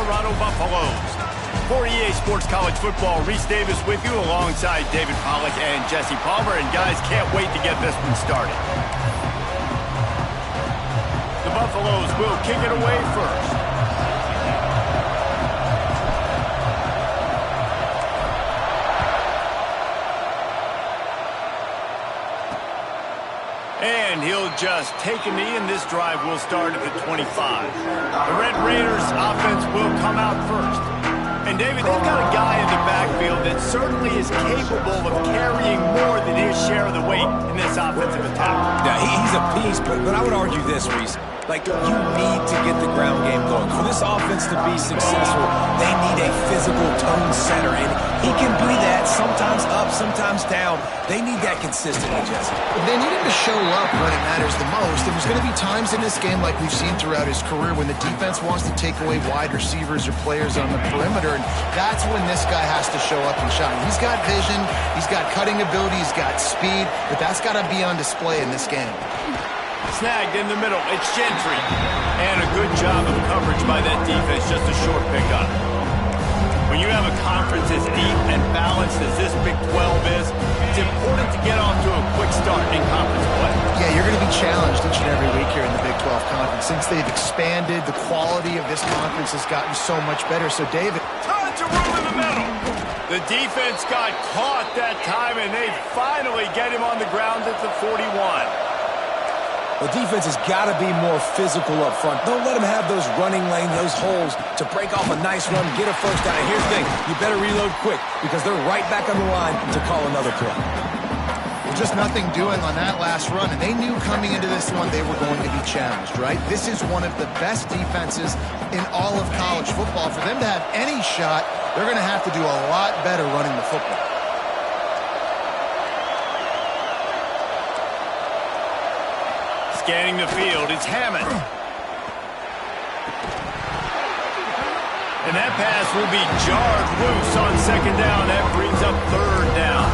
Colorado Buffaloes. For EA Sports College Football, Reese Davis with you alongside David Pollack and Jesse Palmer. And guys, can't wait to get this one started. The Buffaloes will kick it away first. And he'll just take a knee, and this drive will start at the 25. The Red Raiders offense will come out first. And, David, they've got a guy in the backfield that certainly is capable of carrying more than his share of the weight in this offensive attack. Yeah, he's a beast, but I would argue this, Reese. Like, you need to get the ground game going. For this offense to be successful, they need a physical tone setter, and he can be that, sometimes up, sometimes down. They need that consistently, Jesse. They need him to show up when it matters the most. There's going to be times in this game, like we've seen throughout his career, when the defense wants to take away wide receivers or players on the perimeter, and that's when this guy has to show up and shine. He's got vision, he's got cutting ability, he's got speed, but that's got to be on display in this game. Snagged in the middle, it's Gentry. And a good job of coverage by that defense, just a short pickup. When you have a conference as deep and balanced as this Big 12 is, it's important to get off to a quick start in conference play. Yeah, you're going to be challenged each and every week here in the Big 12 Conference. Since they've expanded, the quality of this conference has gotten so much better. So, David. Tons of room in the middle. The defense got caught that time, and they finally get him on the ground at the 41. The defense has got to be more physical up front. Don't let them have those running lanes, those holes to break off a nice run, get a first down. And here's the thing, you better reload quick because they're right back on the line to call another play. Well, just nothing doing on that last run, and they knew coming into this one they were going to be challenged, right? This is one of the best defenses in all of college football. For them to have any shot, they're going to have to do a lot better running the football. Scanning the field, it's Hammond. And that pass will be jarred loose on second down. That brings up third down.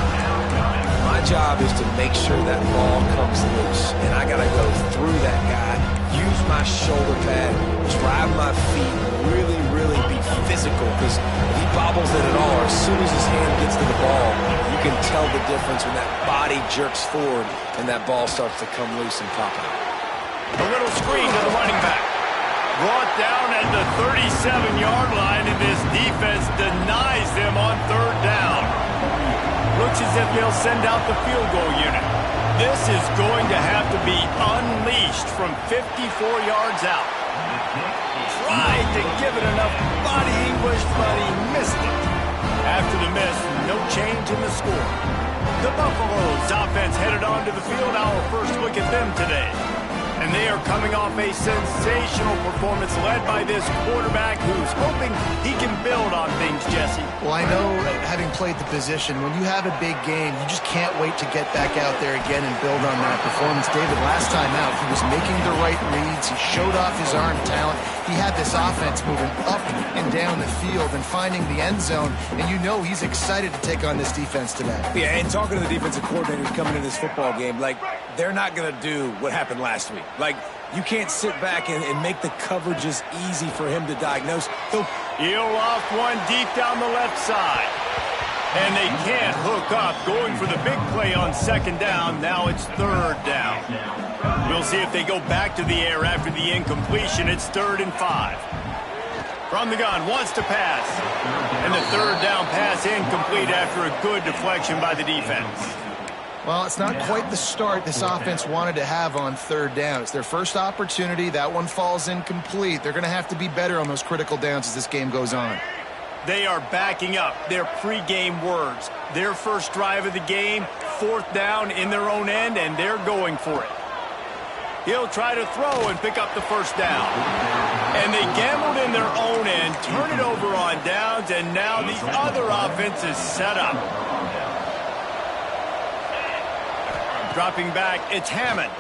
My job is to make sure that ball comes loose. And I got to go through that guy, use my shoulder pad, drive my feet, really be physical. Because if he bobbles it at all, or as soon as his hand gets to the ball, you can tell the difference when that body jerks forward and that ball starts to come loose and pop out. A little screen to the running back. Brought down at the 37-yard line, and this defense denies them on third down. Looks as if they'll send out the field goal unit. This is going to have to be unleashed from 54 yards out. Tried to give it enough body English, but he missed it. After the miss, no change in the score. The Buffaloes offense headed onto the field. Our first look at them today. And they are coming off a sensational performance led by this quarterback who's hoping he can build on things, Jesse. Well, I know, having played the position, when you have a big game, you just can't wait to get back out there again and build on that performance. David, last time out, he was making the right reads. He showed off his arm talent. He had this offense moving up and down the field and finding the end zone. And you know he's excited to take on this defense today. Yeah, and talking to the defensive coordinators coming into this football game, like, they're not going to do what happened last week. Like, you can't sit back and make the coverages easy for him to diagnose. He'll loft one deep down the left side. And they can't hook up. Going for the big play on second down. Now it's third down. We'll see if they go back to the air after the incompletion. It's 3rd and 5. From the gun, wants to pass. And the third down pass incomplete after a good deflection by the defense. Well, it's not quite the start this offense wanted to have on third down. It's their first opportunity. That one falls incomplete. They're going to have to be better on those critical downs as this game goes on. They are backing up their pregame words. Their first drive of the game, 4th down in their own end, and they're going for it. He'll try to throw and pick up the first down. And they gambled in their own end, turn it over on downs, and now the other offense is set up. Dropping back, it's Hammond.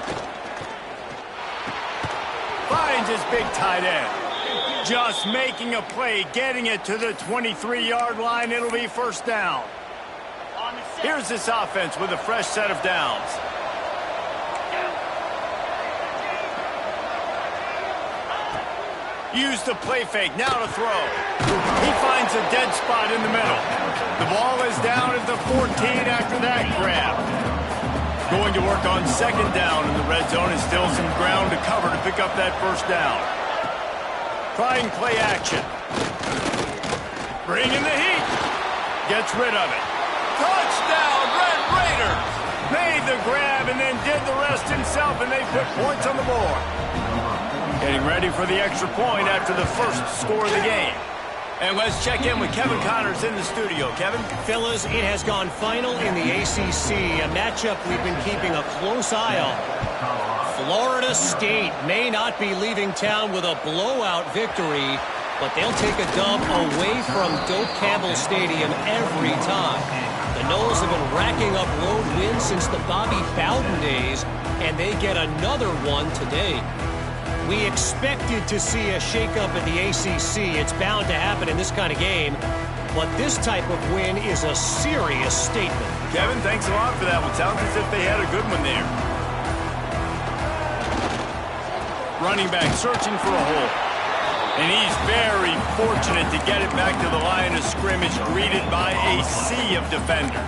Finds his big tight end. Just making a play, getting it to the 23-yard line. It'll be first down. Here's this offense with a fresh set of downs. Use the play fake, now to throw. He finds a dead spot in the middle. The ball is down at the 14 after that grab. Going to work on second down in the red zone, and still some ground to cover to pick up that first down. Trying play action. Bringing the heat. Gets rid of it. Touchdown, Red Raiders! Made the grab and then did the rest himself, and they put points on the board. Getting ready for the extra point after the first score of the game. And let's check in with Kevin Connors in the studio. Kevin? Fellas, it has gone final in the ACC, a matchup we've been keeping a close eye on. Florida State may not be leaving town with a blowout victory, but they'll take a dub away from Doak Campbell Stadium every time. The Noles have been racking up road wins since the Bobby Bowden days, and they get another one today. We expected to see a shakeup at the ACC. It's bound to happen in this kind of game. But this type of win is a serious statement. Kevin, thanks a lot for that one. Sounds as if they had a good one there. Running back searching for a hole. And he's very fortunate to get it back to the line of scrimmage, greeted by a sea of defenders.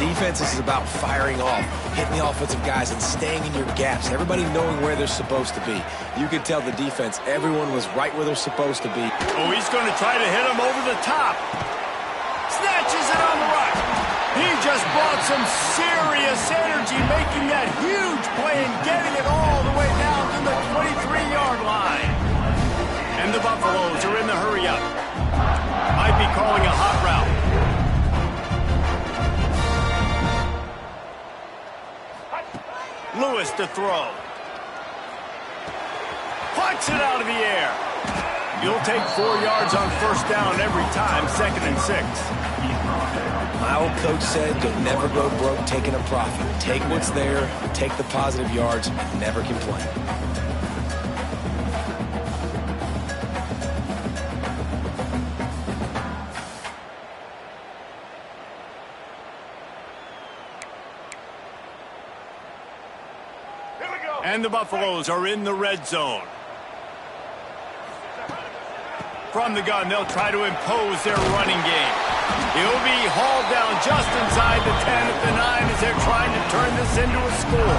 Defense is about firing off, hitting the offensive guys, and staying in your gaps. Everybody knowing where they're supposed to be. You could tell the defense, everyone was right where they're supposed to be. Oh, he's going to try to hit him over the top. Snatches it on the right. He just brought some serious energy, making that huge play and getting it all the way down to the 23-yard line. And the Buffaloes are in the hurry up. Might be calling a hot route. Lewis to throw. Plucks it out of the air. You'll take 4 yards on first down every time, 2nd and 6. My old coach said, you'll never go broke taking a profit. Take what's there, take the positive yards, and never complain. And the Buffaloes are in the red zone. From the gun, they'll try to impose their running game. He'll be hauled down just inside the 10 at the 9 as they're trying to turn this into a score.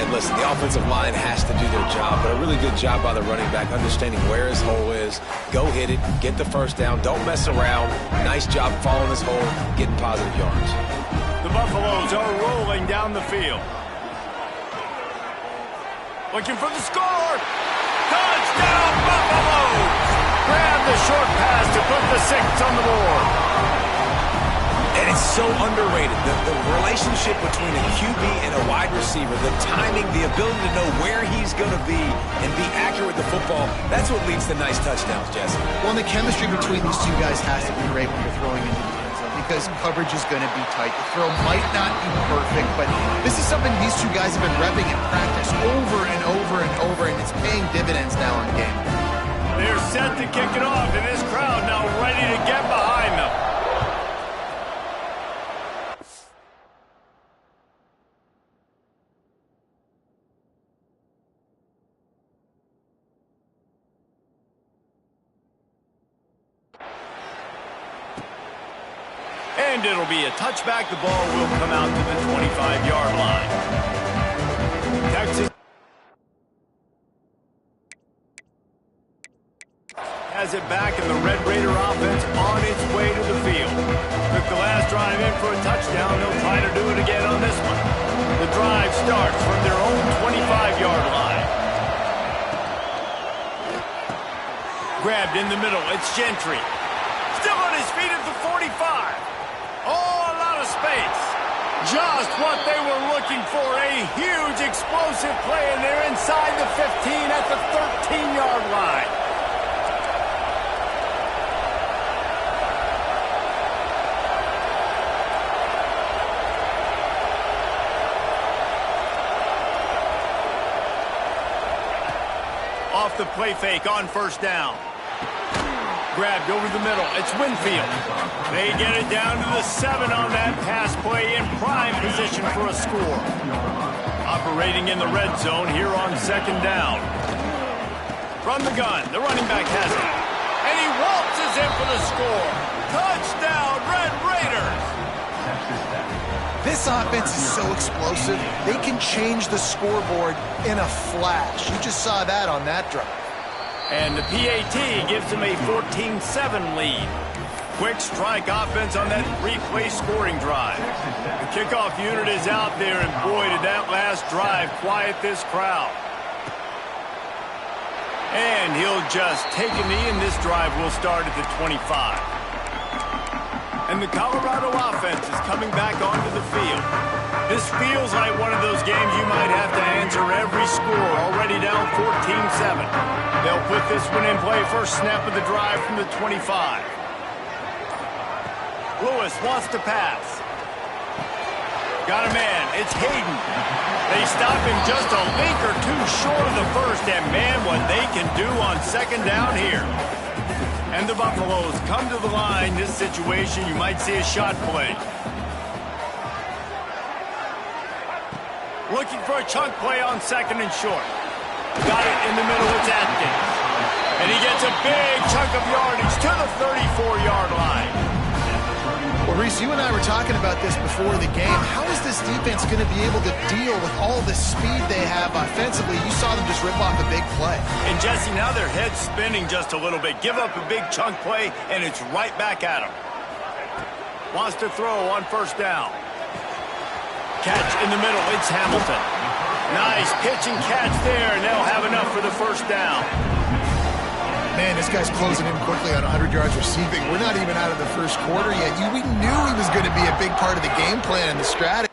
And listen, the offensive line has to do their job, but a really good job by the running back, understanding where his hole is. Go hit it, get the first down, don't mess around. Nice job following his hole, getting positive yards. The Buffaloes are rolling down the field. Looking for the score. Touchdown, Buffaloes! Grab the short pass to put the 6 on the board. And it's so underrated. The relationship between a QB and a wide receiver, the timing, the ability to know where he's going to be and be accurate with the football, that's what leads to nice touchdowns, Jesse. Well, and the chemistry between these two guys has to be great when you're throwing into the end zone because coverage is going to be tight. The throw might not be perfect, but this is something these two guys have been repping in practice over and over and over, and it's paying dividends now in game. They're set to kick it off, and this crowd now ready to get behind them. And it'll be a touchback. The ball will come out to the 25-yard line. Texas has it back, and the Red Raider offense on its way to the field. Took the last drive in for a touchdown. They'll try to do it again on this one. The drive starts from their own 25-yard line. Grabbed in the middle. It's Gentry. Still on his feet at the 45. Oh, a lot of space. Just what they were looking for. A huge explosive play, and they're inside the 15 at the 13-yard line. Off the play fake on first down. Grabbed over the middle. It's Winfield. They get it down to the 7 on that pass play in prime position for a score. Operating in the red zone here on second down. From the gun, the running back has it. And he waltzes in for the score. Touchdown, Red Raiders! This offense is so explosive, they can change the scoreboard in a flash. You just saw that on that drive. And the PAT gives them a 14-7 lead. Quick strike offense on that three-play scoring drive. The kickoff unit is out there, and boy, did that last drive quiet this crowd. And he'll just take a knee, and this drive will start at the 25. And the Colorado offense is coming back onto the field. This feels like one of those games you might have to answer every score, already down 14-7. They'll put this one in play, first snap of the drive from the 25. Lewis wants to pass. Got a man. It's Hayden. They stop him just a link or two short of the first, and man, what they can do on second down here. And the Buffaloes come to the line. This situation, you might see a shot play. Looking for a chunk play on second and short. Got it in the middle. It's Atkins. And he gets a big chunk of yardage to the 34-yard line. Well, Reese, you and I were talking about this before the game. How is this defense going to be able to deal with all the speed they have offensively? You saw them just rip off a big play. And, Jesse, now their head's spinning just a little bit. Give up a big chunk play, and it's right back at them. Wants to throw on first down. Catch in the middle. It's Hamilton. Nice pitch and catch there, and they'll have enough for the first down. Man, this guy's closing in quickly on 100 yards receiving. We're not even out of the first quarter yet. We knew he was going to be a big part of the game plan and the strategy.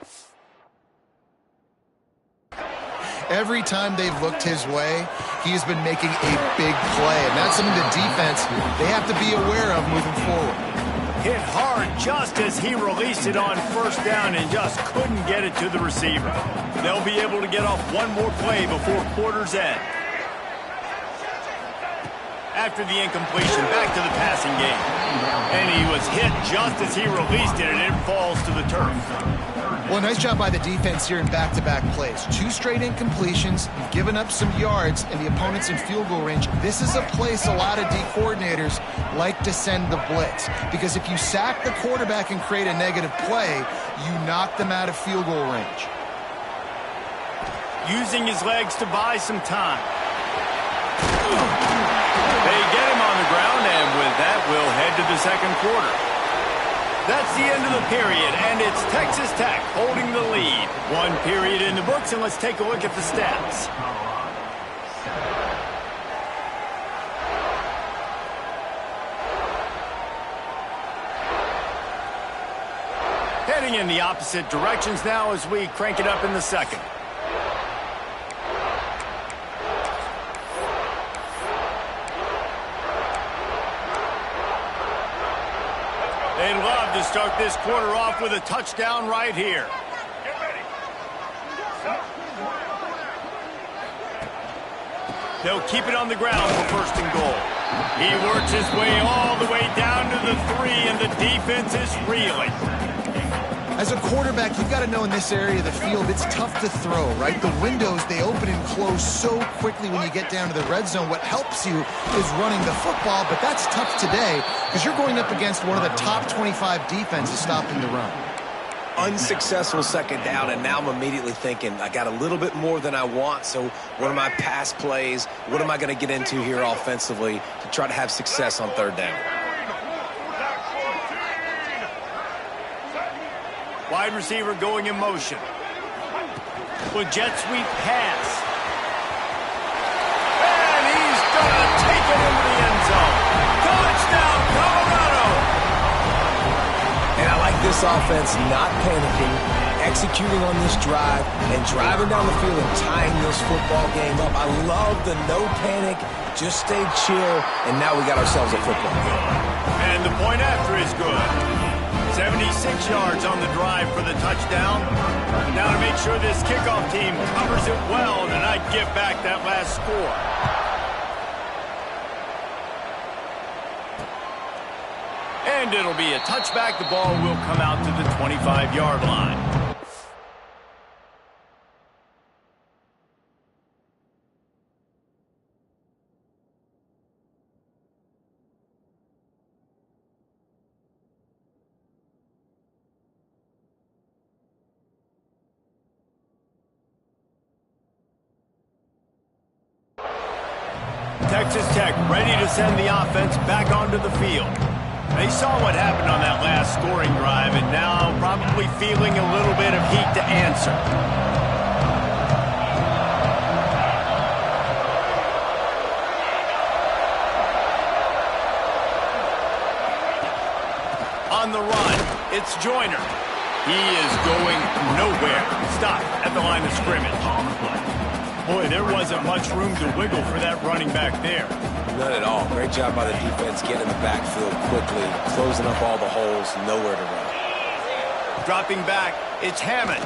Every time they've looked his way, he has been making a big play. And that's something the defense, they have to be aware of moving forward. Hit hard just as he released it on first down and just couldn't get it to the receiver. They'll be able to get off one more play before quarter's end. After the incompletion, back to the passing game. And he was hit just as he released it, and it falls to the turf. Well, nice job by the defense here in back-to-back plays. 2 straight incompletions, you've given up some yards, and the opponent's in field goal range. This is a place a lot of D coordinators like to send the blitz. Because if you sack the quarterback and create a negative play, you knock them out of field goal range. Using his legs to buy some time. They get him on the ground, and with that, we'll head to the second quarter. That's the end of the period, and it's Texas Tech holding the lead. 1 period in the books, and let's take a look at the stats. Heading in the opposite directions now as we crank it up in the second. They'd love to start this quarter off with a touchdown right here. Get ready. They'll keep it on the ground for first and goal. He works his way all the way down to the 3, and the defense is reeling. As a quarterback, you've got to know in this area of the field, it's tough to throw, right? The windows, they open and close so quickly when you get down to the red zone. What helps you is running the football, but that's tough today because you're going up against one of the top 25 defenses stopping the run. Unsuccessful second down, and now I'm immediately thinking, I got a little bit more than I want, so what are my pass plays? What am I going to get into here offensively to try to have success on third down? Wide receiver going in motion. With jet sweep pass. And he's going to take it into the end zone. Touchdown, Colorado! And I like this offense not panicking, executing on this drive, and driving down the field and tying this football game up. I love the no panic, just stay chill, and now we got ourselves a football game. And the point after is good. 76 yards on the drive for the touchdown. Now to make sure this kickoff team covers it well and not give back that last score. And it'll be a touchback. The ball will come out to the 25-yard line. Texas Tech ready to send the offense back onto the field. They saw what happened on that last scoring drive and now probably feeling a little bit of heat to answer. On the run, it's Joyner. He is going nowhere. Stop at the line of scrimmage. Boy, there wasn't much room to wiggle for that running back there. None at all. Great job by the defense getting in the backfield quickly, closing up all the holes, nowhere to run. Dropping back, it's Hammond.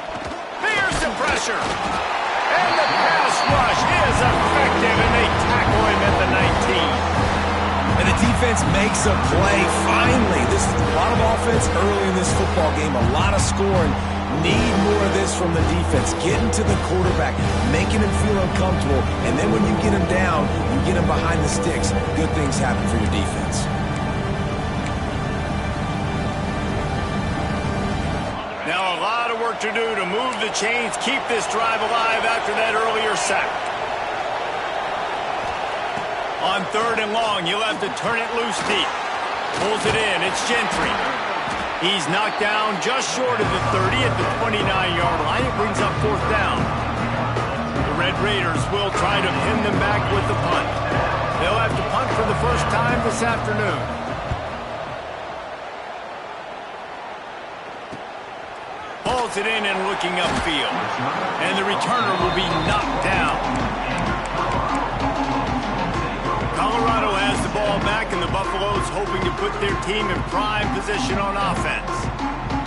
Fears the pressure. And the pass rush is effective, and they tackle him at the 19. And the defense makes a play, finally. This is a lot of offense early in this football game, a lot of scoring. Need more of this from the defense. Getting to the quarterback, making him feel uncomfortable, and then when you get him down, you get him behind the sticks, good things happen for your defense. Now a lot of work to do to move the chains, keep this drive alive after that earlier sack. On 3rd and long, you'll have to turn it loose deep. Pulls it in, it's Gentry. He's knocked down just short of the 30 at the 29-yard line. It brings up 4th down. The Red Raiders will try to pin them back with the punt. They'll have to punt for the first time this afternoon. Pulls it in and looking upfield. And the returner will be knocked down. Colorado has the ball back, and the Buffaloes hoping to put their team in prime position on offense.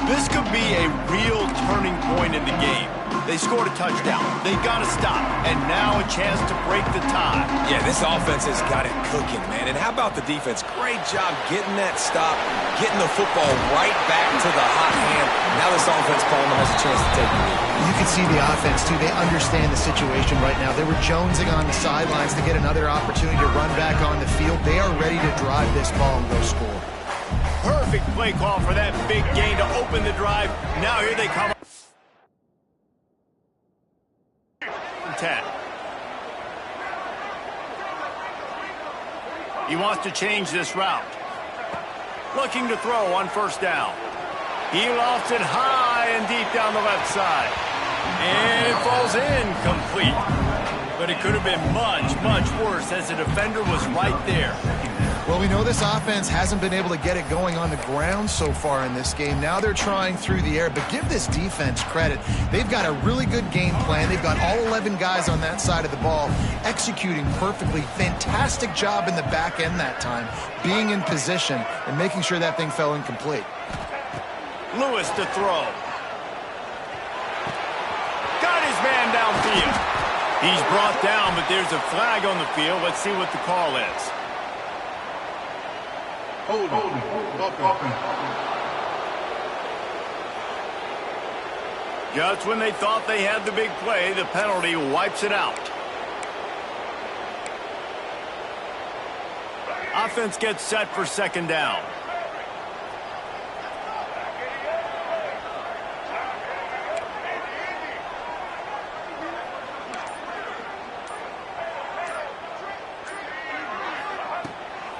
This could be a real turning point in the game. They scored a touchdown. They got to stop, and now a chance to break the tie. Yeah, this offense has got it cooking, man. And how about the defense? Great job getting that stop, getting the football right back to the hot hand. Now this offense, Palmer, has a chance to take the lead. You can see the offense, too. They understand the situation right now. They were jonesing on the sidelines to get another opportunity to run back on the field. They are ready to drive this ball and go score. Perfect play call for that big gain to open the drive. Now here they come. 10. He wants to change this route. Looking to throw on 1st down. He lofts it high and deep down the left side. And it falls incomplete. But it could have been much, much worse as the defender was right there. Well, we know this offense hasn't been able to get it going on the ground so far in this game. Now they're trying through the air, but give this defense credit. They've got a really good game plan. They've got all 11 guys on that side of the ball executing perfectly. Fantastic job in the back end that time, being in position and making sure that thing fell incomplete. Lewis to throw. Got his man downfield. He's brought down, but there's a flag on the field. Let's see what the call is. Just when they thought they had the big play, the penalty wipes it out. Offense gets set for 2nd down.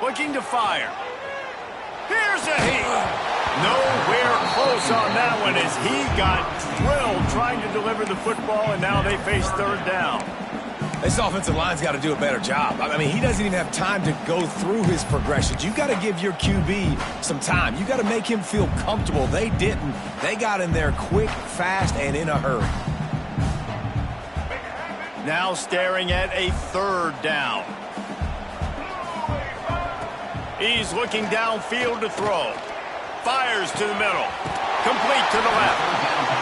Looking to fire. Here's a heat. Nowhere close on that one as he got drilled trying to deliver the football, and now they face 3rd down. This offensive line's got to do a better job. I mean, he doesn't even have time to go through his progressions. You've got to give your QB some time. You've got to make him feel comfortable. They didn't. They got in there quick, fast, and in a hurry. Now staring at a 3rd down. He's looking downfield to throw. Fires to the middle. Complete to the left.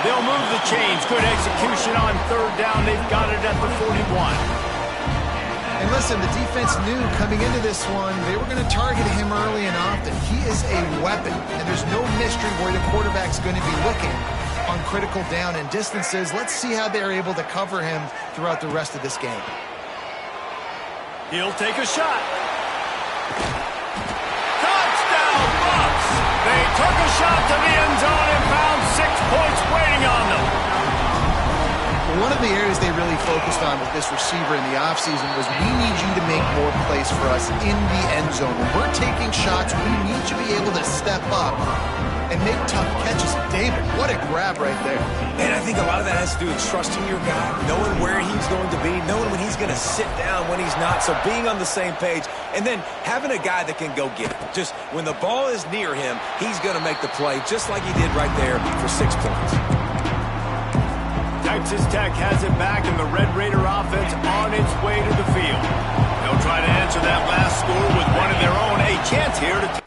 They'll move the chains. Good execution on 3rd down. They've got it at the 41. And listen, the defense knew coming into this one, they were going to target him early and often. He is a weapon, and there's no mystery where the quarterback's going to be looking on critical down and distances. Let's see how they're able to cover him throughout the rest of this game. He'll take a shot. Touchdown, Bucks! They took a shot to the end zone and found 6 points waiting on them. One of the areas they really focused on with this receiver in the offseason was we need you to make more plays for us in the end zone. When we're taking shots, we need you to be able to step up and make tough catches. David, what a grab right there. And I think a lot of that has to do with trusting your guy, knowing where he's going to be, knowing when he's going to sit down, when he's not. So being on the same page, and then having a guy that can go get it. Just when the ball is near him, he's going to make the play, just like he did right there for 6 points. Texas Tech has it back, and the Red Raider offense on its way to the field. They'll try to answer that last score with one of their own. A chance here to...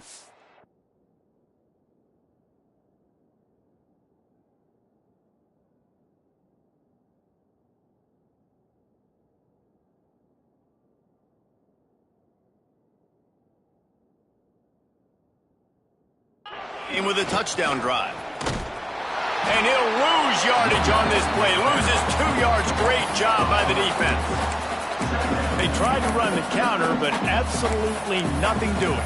in with a touchdown drive. And he'll lose yardage on this play. Loses 2 yards. Great job by the defense. They tried to run the counter, but absolutely nothing doing.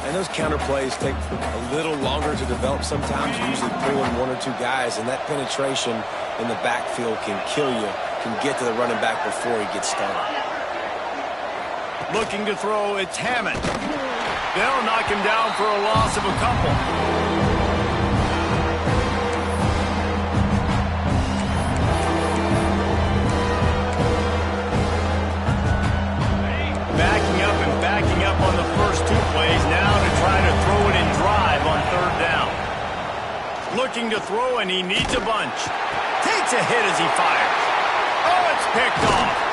And those counter plays take a little longer to develop sometimes, usually pulling 1 or 2 guys, and that penetration in the backfield can kill you, can get to the running back before he gets started. Looking to throw, it's Hammond. They'll knock him down for a loss of a couple. Backing up on the first 2 plays, now to try to throw it and drive on 3rd down. Looking to throw, and he needs a bunch. Takes a hit as he fires. Oh, it's picked off.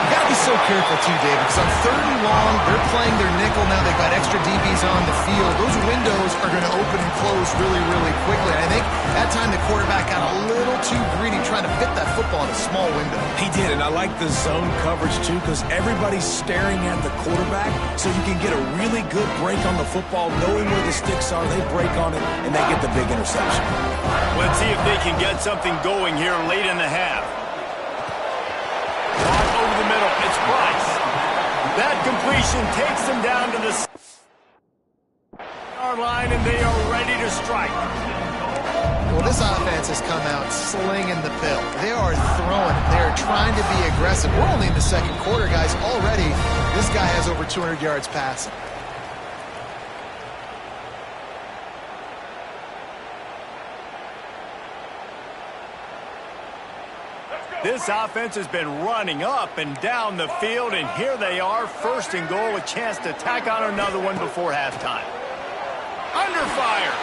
You got to be so careful too, David, because on 3rd and long, they're playing their nickel now. They've got extra DBs on the field. Those windows are going to open and close really, really quickly. And I think that time the quarterback got a little too greedy trying to fit that football in a small window. He did, and I like the zone coverage too, because everybody's staring at the quarterback, so you can get a really good break on the football, knowing where the sticks are. They break on it, and they get the big interception. Let's see if they can get something going here late in the half. Over the middle, it's Price. That completion takes them down to the yard line, and they are ready to strike. Well, this offense has come out slinging the pill. They are throwing. They are trying to be aggressive. We're only in the 2nd quarter, guys. Already, this guy has over 200 yards passing. This offense has been running up and down the field, and here they are, 1st and goal, a chance to tack on another one before halftime. Under fire.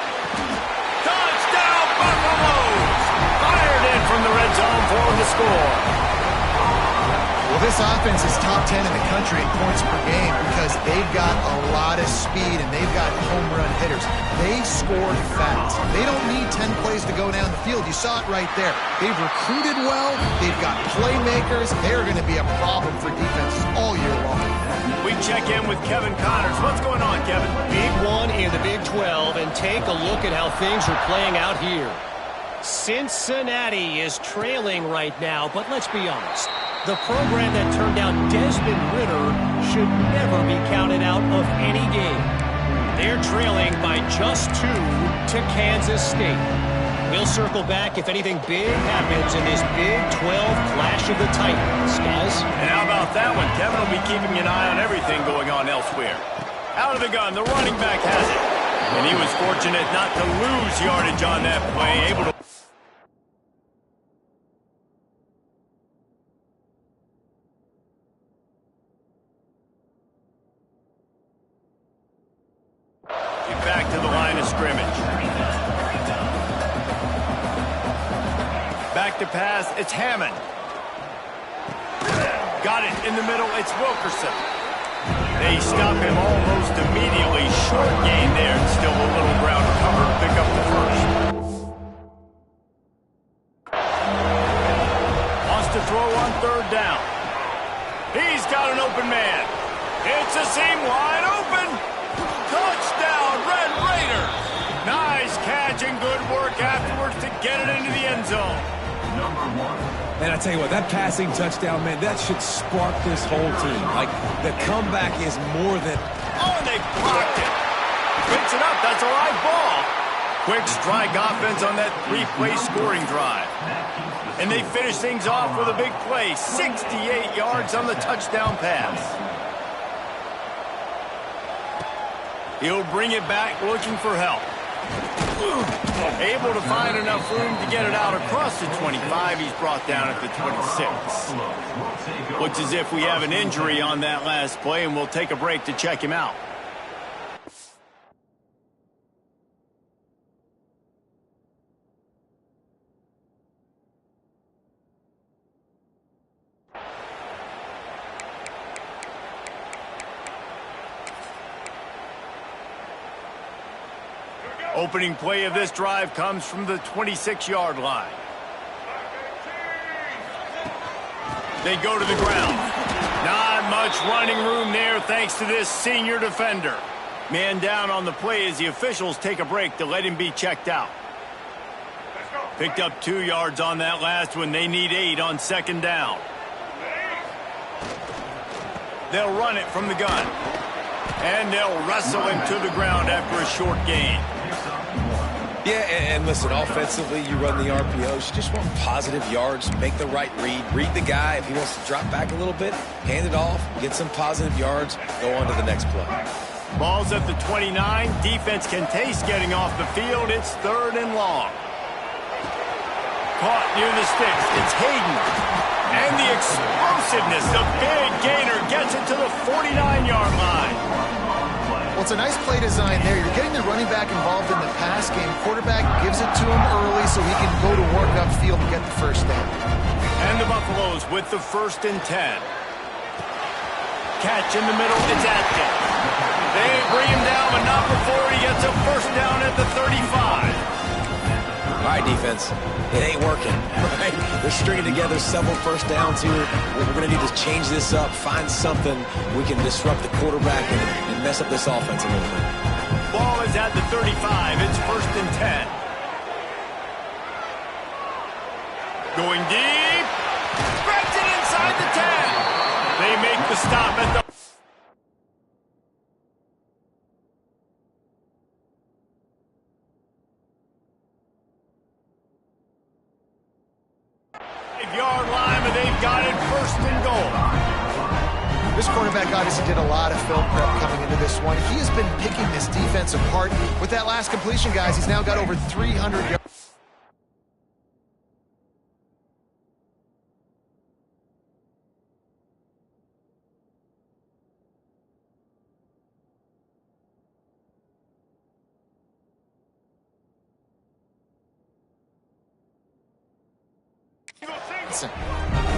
Touchdown, Buffaloes! Fired in from the red zone for the score. Well, this offense is top 10 in the country in points per game because they've got a lot of speed and they've got home run hitters. They scored fast. They don't need 10 plays to go down the field. You saw it right there. They've recruited well. They've got playmakers. They're going to be a problem for defenses all year long. We check in with Kevin Connors. What's going on, Kevin? Big one in the Big 12, and take a look at how things are playing out here. Cincinnati is trailing right now, but let's be honest. The program that turned out Desmond Ridder should never be counted out of any game. They're trailing by just 2 to Kansas State. We'll circle back if anything big happens in this Big 12 clash of the Titans, guys. And how about that one? Kevin will be keeping an eye on everything going on elsewhere. Out of the gun, the running back has it. And he was fortunate not to lose yardage on that play, able to... back to the line of scrimmage. Back to pass, it's Hammond. Got it in the middle, it's Wilkerson. They stop him almost immediately. Short gain there, and still a little ground to cover to pick up the first. Wants to throw on 3rd down. He's got an open man. It's a seam wide open. Touchdown, Red Raiders! Nice catch and good work afterwards to get it into the end zone. Man, I tell you what, that passing touchdown, man, that should spark this whole team. Like, the comeback is more than... Oh, and they blocked it. Picks it up, that's a live ball. Quick strike offense on that three-play scoring drive. And they finish things off with a big play. 68 yards on the touchdown pass. He'll bring it back looking for help. Able to find enough room to get it out across the 25. He's brought down at the 26. Looks as if we have an injury on that last play, and we'll take a break to check him out. Opening play of this drive comes from the 26-yard line. They go to the ground. Not much running room there thanks to this senior defender. Man down on the play as the officials take a break to let him be checked out. Picked up 2 yards on that last one. They need 8 on second down. They'll run it from the gun. And they'll wrestle him to the ground after a short gain. Yeah, and listen, offensively, you run the RPOs. You just want positive yards, make the right read the guy. If he wants to drop back a little bit, hand it off, get some positive yards, go on to the next play. Ball's at the 29. Defense can taste getting off the field. It's 3rd and long. Caught near the sticks. It's Hayden. And the explosiveness, the big gainer, gets it to the 49-yard line. Well, it's a nice play design there. You're getting the running back involved in the pass game. Quarterback gives it to him early so he can go to work upfield and get the first down. And the Buffaloes with the 1st and 10. Catch in the middle. It's Atkins. They bring him down, but not before he gets a first down at the 35. All right, defense. It ain't working, right? They're stringing together several first downs here. We're going to need to change this up, find something we can disrupt the quarterback and mess up this offense a little bit. Ball is at the 35. It's 1st and 10. Going deep. Spreads it inside the 10. They make the stop at the... yard line, but they've got it 1st and goal. This quarterback obviously did a lot of film prep coming into this one. He has been picking this defense apart. With that last completion, guys, he's now got over 300 yards.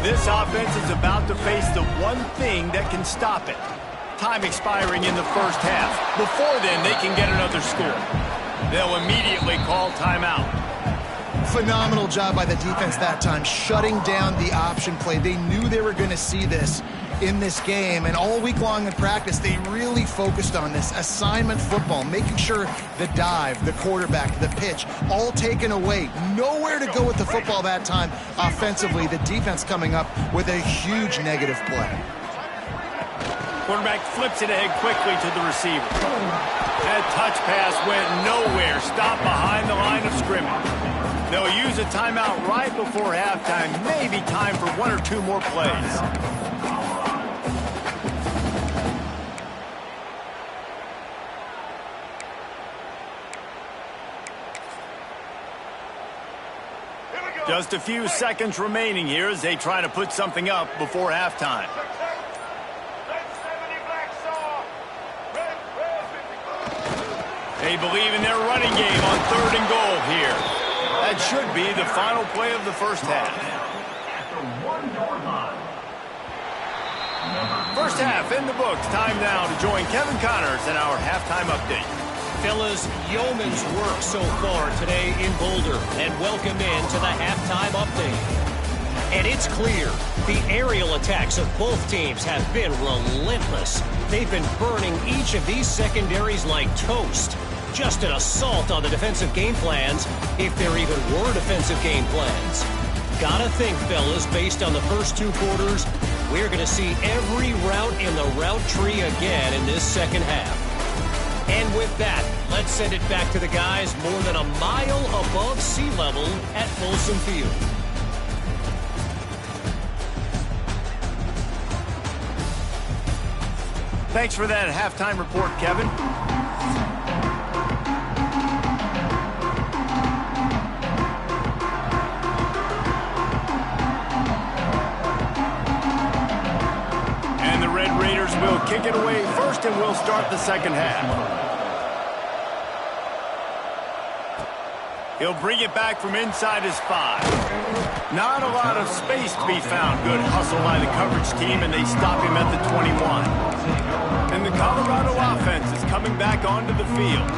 This offense is about to face the one thing that can stop it. Time expiring in the first half. Before then, they can get another score. They'll immediately call timeout. Phenomenal job by the defense that time, shutting down the option play. They knew they were going to see this in this game, and all week long in practice, they really focused on this assignment football, making sure the dive, the quarterback, the pitch, all taken away. Nowhere to go with the football that time offensively. The defense coming up with a huge negative play. Quarterback flips it ahead quickly to the receiver. That touch pass went nowhere, stopped behind the line of scrimmage. They'll use a timeout right before halftime, maybe time for 1 or 2 more plays. Just a few seconds remaining here as they try to put something up before halftime. They believe in their running game on 3rd and goal here. That should be the final play of the first half. First half in the books. Time now to join Kevin Connors in our halftime update. Fellas, yeoman's work so far today in Boulder, and welcome in to the halftime update. And it's clear, the aerial attacks of both teams have been relentless. They've been burning each of these secondaries like toast. Just an assault on the defensive game plans, if there even were defensive game plans. Gotta think, fellas, based on the first 2 quarters, we're going to see every route in the route tree again in this second half. And with that, let's send it back to the guys more than a mile above sea level at Folsom Field. Thanks for that halftime report, Kevin. And the Red Raiders will kick it away first, and we'll start the second half. He'll bring it back from inside his 5. Not a lot of space to be found. Good hustle by the coverage team, and they stop him at the 21. And the Colorado offense is coming back onto the field.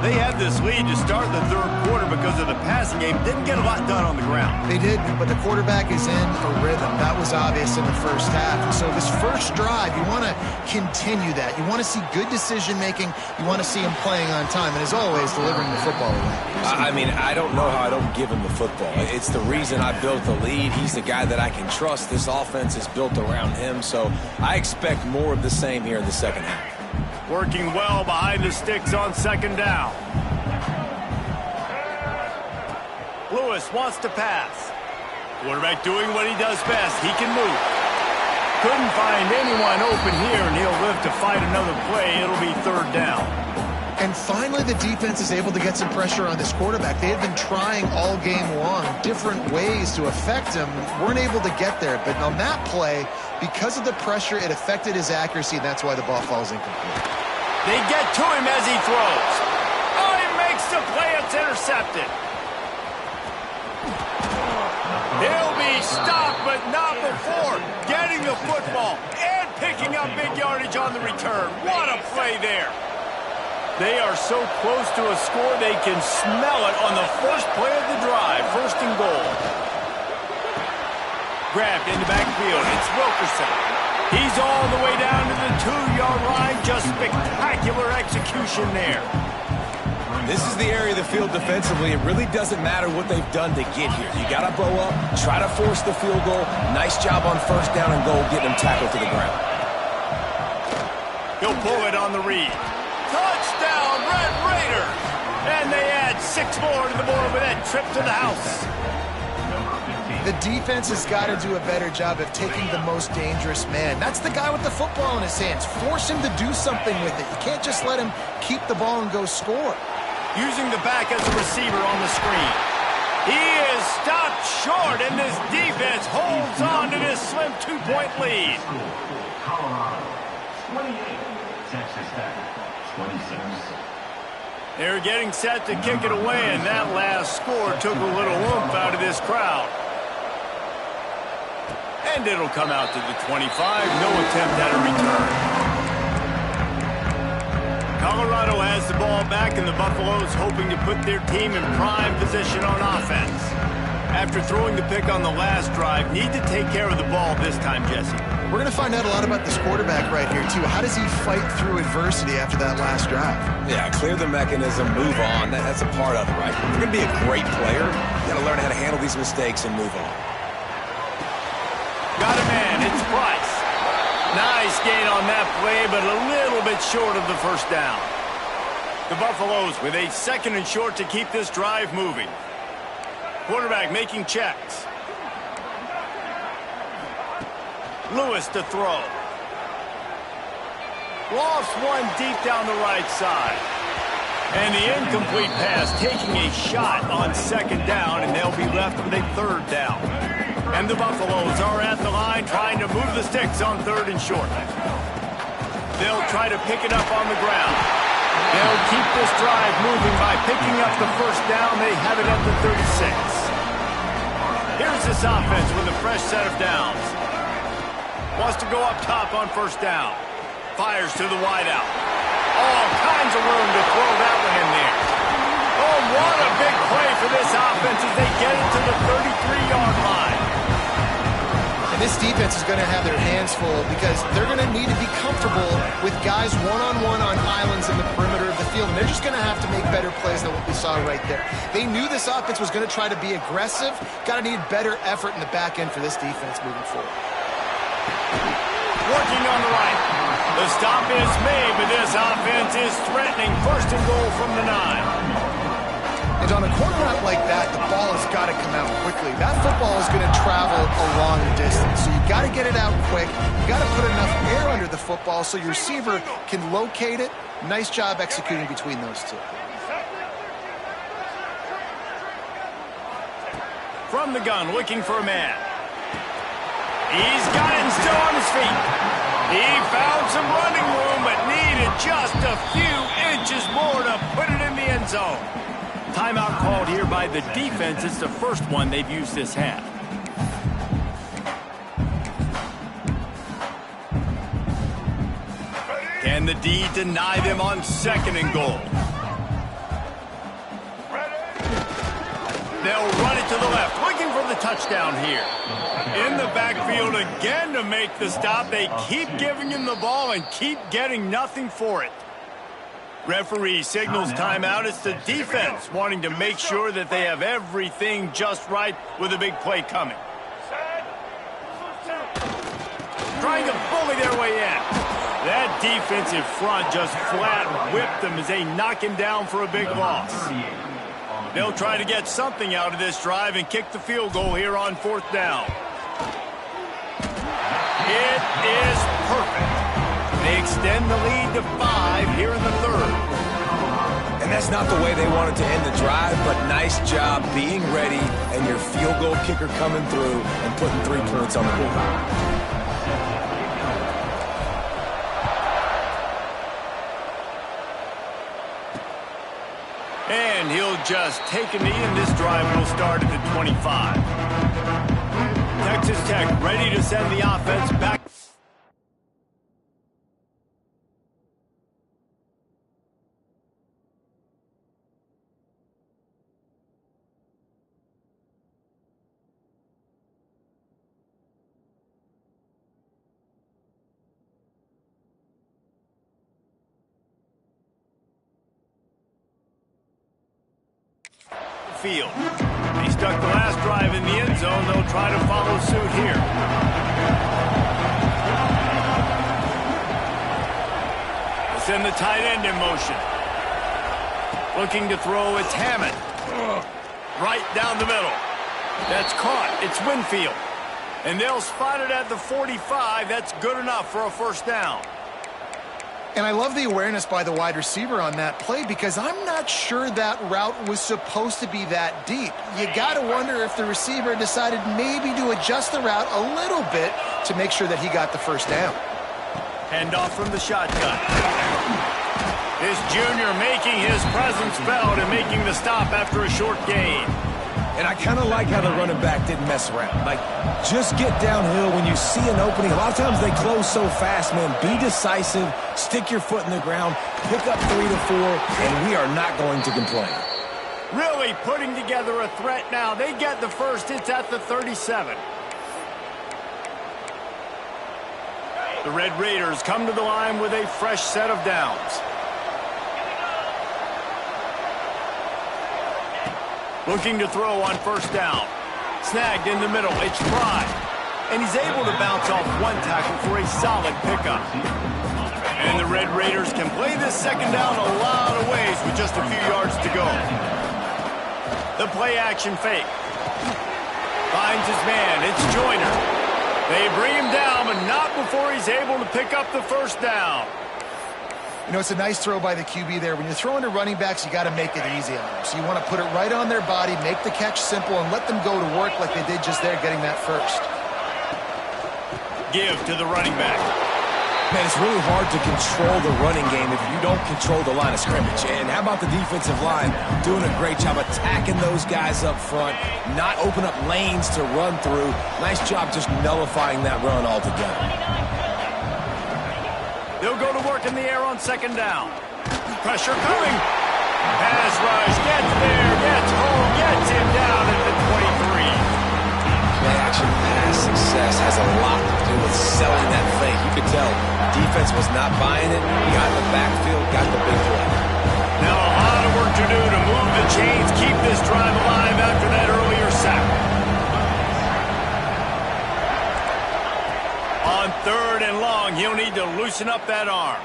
They had this lead to start the third quarter because of the passing game. Didn't get a lot done on the ground. They did, but the quarterback is in a rhythm. That was obvious in the first half. And so this first drive, you want to continue that. You want to see good decision-making. You want to see him playing on time. And as always, delivering the football away. I mean, I don't know how I don't give him the football. It's the reason I built the lead. He's the guy that I can trust. This offense is built around him, so I expect more of the same here in the second half. Working well behind the sticks on second down. Lewis wants to pass. Quarterback doing what he does best. He can move. Couldn't find anyone open here, and he'll live to fight another play. It'll be third down. And finally, the defense is able to get some pressure on this quarterback. They had been trying all game long different ways to affect him. Weren't able to get there. But on that play, because of the pressure, it affected his accuracy, and that's why the ball falls incomplete. They get to him as he throws. Oh, he makes the play. It's intercepted. He'll be stopped, but not before getting the football and picking up big yardage on the return. What a play there. They are so close to a score, they can smell it on the first play of the drive. First and goal. Grabbed in the backfield. It's Wilkerson. He's all the way down to the 2-yard line. Just spectacular execution there. This is the area of the field defensively. It really doesn't matter what they've done to get here. You got to bow up, try to force the field goal. Nice job on first down and goal, getting them tackled to the ground. He'll pull it on the read. Touchdown, Red Raiders! And they add 6 more to the board with that trip to the house. The defense has got to do a better job of taking the most dangerous man. That's the guy with the football in his hands. Force him to do something with it. You can't just let him keep the ball and go score. Using the back as a receiver on the screen. He is stopped short, and this defense holds on to this slim 2-point lead. Colorado, 28, Texas Tech, 26. They're getting set to kick it away, and that last score took a little oomph out of this crowd. And it'll come out to the 25. No attempt at a return. Colorado has the ball back, and the Buffaloes hoping to put their team in prime position on offense. After throwing the pick on the last drive, need to take care of the ball this time, Jesse. We're going to find out a lot about this quarterback right here, too. How does he fight through adversity after that last drive? Yeah, clear the mechanism, move on. That's a part of it, right? If you're going to be a great player, you got to learn how to handle these mistakes and move on. Got a man. It's Price. Nice gain on that play, but a little bit short of the first down. The Buffaloes with a 2nd and short to keep this drive moving. Quarterback making checks. Lewis to throw. Lofts one deep down the right side. And the incomplete pass taking a shot on 2nd down, and they'll be left with a 3rd down. And the Buffaloes are at the line trying to move the sticks on 3rd and short. They'll try to pick it up on the ground. They'll keep this drive moving by picking up the first down. They have it at the 36. Here's this offense with a fresh set of downs. Wants to go up top on 1st down. Fires to the wideout. All kinds of room to throw that one in there. Oh, what a big play for this offense as they get it to the 33-yard line. And this defense is going to have their hands full because they're going to need to be comfortable with guys one-on-one on islands in the perimeter of the field. And they're just going to have to make better plays than what we saw right there. They knew this offense was going to try to be aggressive. Got to need better effort in the back end for this defense moving forward. Working on the right. The stop is made, but this offense is threatening. First and goal from the 9. And on a corner route like that, the ball has got to come out quickly. That football is going to travel a long distance, so you got to get it out quick. You got to put enough air under the football so your receiver can locate it. Nice job executing between those two. From the gun, looking for a man. He's got it and still on his feet. He found some running room, but needed just a few inches more to put it in the end zone. Timeout called here by the defense. It's the first one they've used this half. Can the D deny them on second and goal? They'll run it to the left, looking for the touchdown here. In the backfield again to make the stop. They keep giving him the ball and keep getting nothing for it. Referee signals timeout. It's the defense wanting to make sure that they have everything just right with a big play coming. Trying to bully their way in. That defensive front just flat whipped them as they knock him down for a big loss. They'll try to get something out of this drive and kick the field goal here on fourth down. It is perfect. They extend the lead to 5 here in the third. And that's not the way they wanted to end the drive, but nice job being ready and your field goal kicker coming through and putting 3 points on the board. And he'll just take a knee, and this drive will start at the 25. Texas Tech ready to send the offense back. Field. They stuck the last drive in the end zone. They'll try to follow suit here. They send the tight end in motion. Looking to throw, it's Hammond. Right down the middle. That's caught. It's Winfield. And they'll spot it at the 45. That's good enough for a first down. And I love the awareness by the wide receiver on that play because I'm not sure that route was supposed to be that deep. You got to wonder if the receiver decided maybe to adjust the route a little bit to make sure that he got the first down. Handoff from the shotgun. This junior making his presence felt and making the stop after a short gain. And I kind of like how the running back didn't mess around. Like, just get downhill when you see an opening. A lot of times they close so fast, man. Be decisive, stick your foot in the ground, pick up 3 to 4, and we are not going to complain. Really putting together a threat now. They get the first. It's at the 37. The Red Raiders come to the line with a fresh set of downs. Looking to throw on first down. Snagged in the middle. It's Fry. And he's able to bounce off one tackle for a solid pickup. And the Red Raiders can play this second down a lot of ways with just a few yards to go. The play action fake. Finds his man. It's Joyner. They bring him down, but not before he's able to pick up the first down. You know, it's a nice throw by the QB there. When you're throwing to running backs, you got to make it easy on them. So you want to put it right on their body, make the catch simple, and let them go to work like they did just there, getting that first. Give to the running back. Man, it's really hard to control the running game if you don't control the line of scrimmage. And how about the defensive line doing a great job attacking those guys up front, not open up lanes to run through. Nice job just nullifying that run altogether. They'll go to work in the air on second down. Pressure coming. Pass rush, gets there, gets home, gets him down at the 23. Play-action pass success has a lot to do with selling that fake. You could tell defense was not buying it. Got in the backfield, got the big play. Now a lot of work to do to move the chains, keep this drive alive after that earlier sack. On 3rd and long, he'll need to loosen up that arm.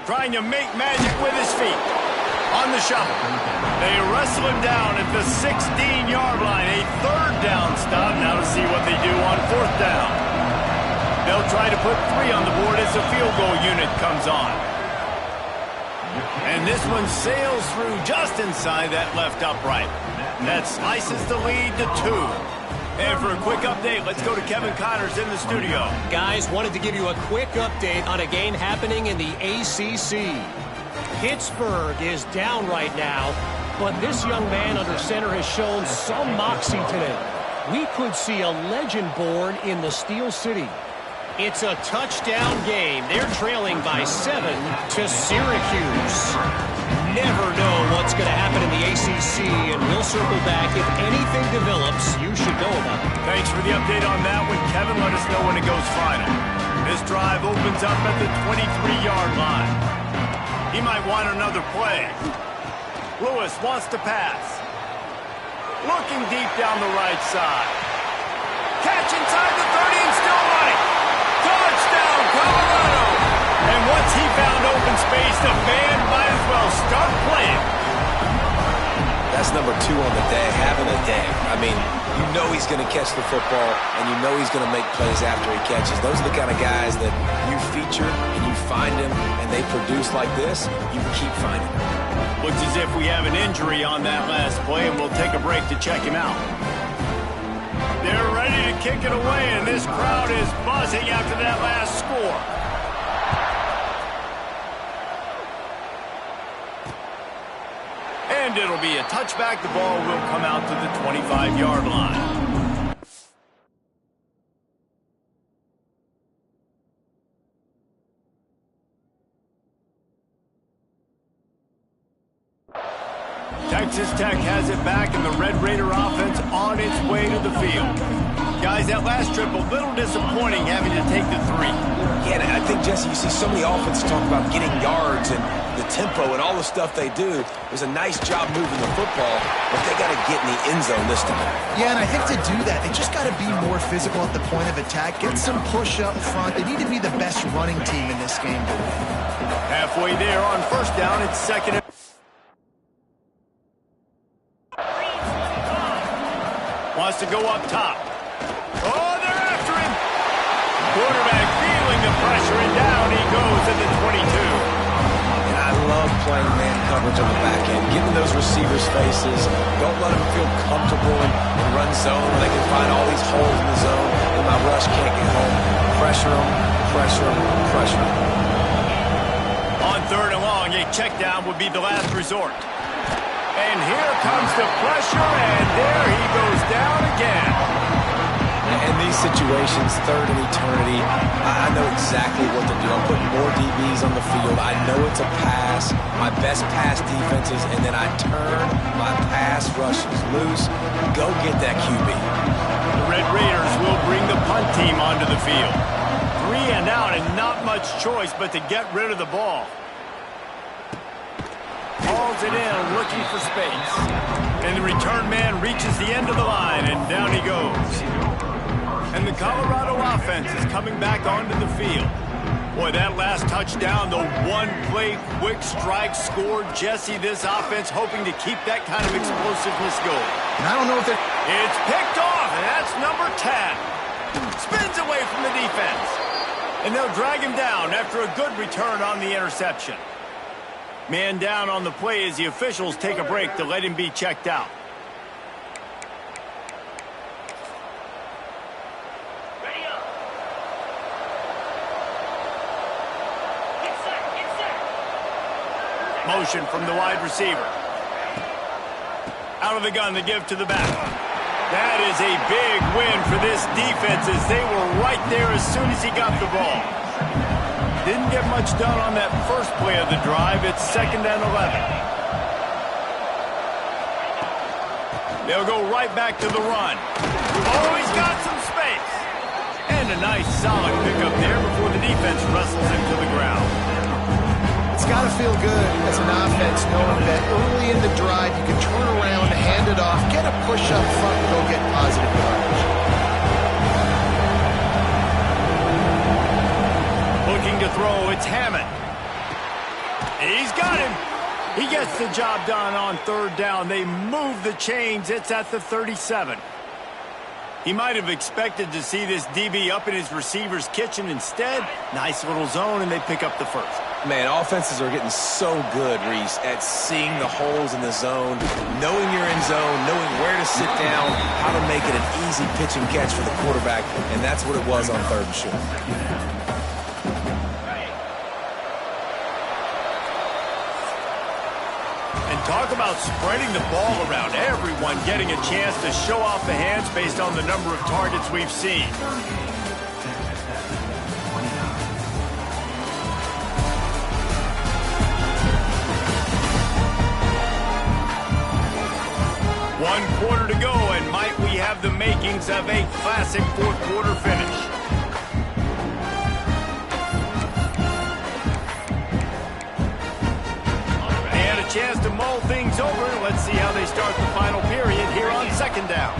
Trying to make magic with his feet. On the shuffle. They wrestle him down at the 16-yard line. A 3rd down stop. Now to see what they do on 4th down. They'll try to put 3 on the board as the field goal unit comes on. And this one sails through just inside that left upright. That slices the lead to 2. And for a quick update, let's go to Kevin Connors in the studio. Guys, wanted to give you a quick update on a game happening in the ACC. Pittsburgh is down right now, but this young man under center has shown some moxie today. We could see a legend born in the Steel City. It's a touchdown game. They're trailing by 7 to Syracuse. Never know what's going to happen in the ACC, and we'll circle back. If anything develops, you should know about it. Thanks for the update on that one, Kevin. Let us know when it goes final. This drive opens up at the 23-yard line. He might want another play. Lewis wants to pass. Looking deep down the right side. Catch inside the 30 and still running. Touchdown, Colorado! And once he found open space, the band might as well start playing. That's number 2 on the day, having a day. I mean, you know he's going to catch the football, and you know he's going to make plays after he catches. Those are the kind of guys that you feature, and you find him, and they produce like this, you keep finding them. Looks as if we have an injury on that last play, and we'll take a break to check him out. They're ready to kick it away, and this crowd is buzzing after that last score. And it'll be a touchback. The ball will come out to the 25-yard line. Texas Tech has it back, and the Red Raider offense on its way to the field. Guys, that last trip, a little disappointing having to take the 3. Yeah, and I think, Jesse, you see so many offenses talk about getting yards and the tempo and all the stuff they do. It was a nice job moving the football, but they got to get in the end zone this time. Yeah, and I think to do that, they just got to be more physical at the point of attack, get some push up front. They need to be the best running team in this game to win. Halfway there on 1st down, it's 2nd and... Wants to go up top. Oh, they're after him. Quarterback feeling the pressure, and down he goes at the 22. And I love playing man coverage on the back end, getting those receivers' faces. Don't let them feel comfortable and run zone where they can find all these holes in the zone and my rush can't get home. Pressure them, pressure them, pressure them. On 3rd and long, a check down would be the last resort. And here comes the pressure, and there he goes down again. In these situations, 3rd and eternity, I know exactly what to do. I'm putting more DBs on the field. I know it's a pass, my best pass defenses, and then I turn my pass rushes loose. Go get that QB. The Red Raiders will bring the punt team onto the field. 3 and out, and not much choice but to get rid of the ball. Hauls it in, looking for space. And the return man reaches the end of the line, and down he goes. And the Colorado offense is coming back onto the field. Boy, that last touchdown, the one-play quick strike scored. Jesse, this offense hoping to keep that kind of explosiveness going. And I don't know if they're... It's picked off, and that's number 10. Spins away from the defense. And they'll drag him down after a good return on the interception. Man down on the play as the officials take a break to let him be checked out. Ready up. Get set, get set. Motion from the wide receiver. Out of the gun to give to the back. That is a big win for this defense as they were right there as soon as he got the ball. Didn't get much done on that first play of the drive. It's 2nd and 11. They'll go right back to the run. Oh, he's got some space. And a nice solid pickup there before the defense wrestles him to the ground. It's got to feel good as an offense knowing that early in the drive you can turn around, hand it off, get a push up front, and go get positive yardage. to throw. It's Hammond. He's got him. He gets the job done on third down. They move the chains. It's at the 37. He might have expected to see this DB up in his receiver's kitchen. Instead, nice little zone, and they pick up the first. Man, offenses are getting so good, Reese, at seeing the holes in the zone, knowing you're in zone, knowing where to sit down, how to make it an easy pitch and catch for the quarterback, and that's what it was on third and short. Talk about spreading the ball around. Everyone getting a chance to show off the hands based on the number of targets we've seen. One quarter to go, and might we have the makings of a classic fourth quarter finish. Chance to mull things over. Let's see how they start the final period here on second down.